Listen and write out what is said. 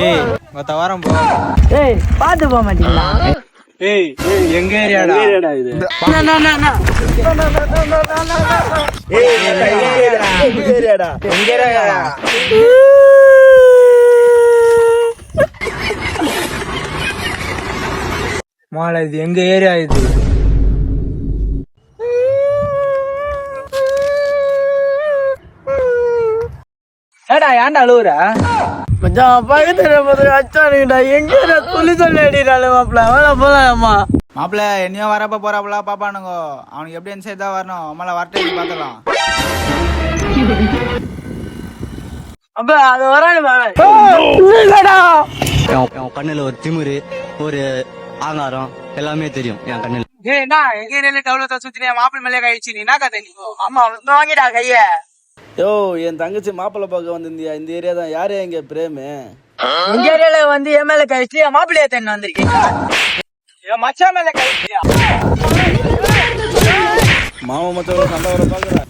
ஏய் மொத்த வாரம் போ. ஏய் பாத்து போக மாட்டீங்களா? ஏய் எங்க ஏரியாடா இது? மாலை இது எங்க ஏரியா இது? ஏடா ஏன்டா அழுவுற? மச்சான் பக்கத்துல அச்சானுங்கடா எங்க சொல்லி சொல்லி அடிக்கிறாள் மாப்பிள்ள. வேலை போலாமா மாப்பிள்ள என்னையோ வரப்ப போறாப்புல பாப்பானுங்க. அவனுக்கு எப்படி என் சைடு தான் வரணும். அம்மால வரட்டே பாத்துக்கலாம். அப்ப அது வரானு என் கண்ணுல ஒரு திமிரு, ஒரு ஆங்காரம் எல்லாமே தெரியும் என் கண்ணுல. ஏன்னா எங்க ஏரியால டவுலத்தை சுத்தினியா மாப்பிள்ள மேலே கழிச்சு நீ என்ன கதை நீ? ஆமா வாங்கிடா கைய. யோ என் தங்கச்சி மாப்பிள்ளை பார்க்க வந்திருந்தியா? இந்த ஏரியா தான். யாரு எங்க பிரேமு? உங்க ஏரியால வந்து என் மேல கழிச்சு என் மாப்பிள்ளைய தண்ணி வந்திருக்கீங்க. என் மச்சான் மேல கழிச்சியா? மாமா மச்சோட சண்டை வர பாக்குறேன்.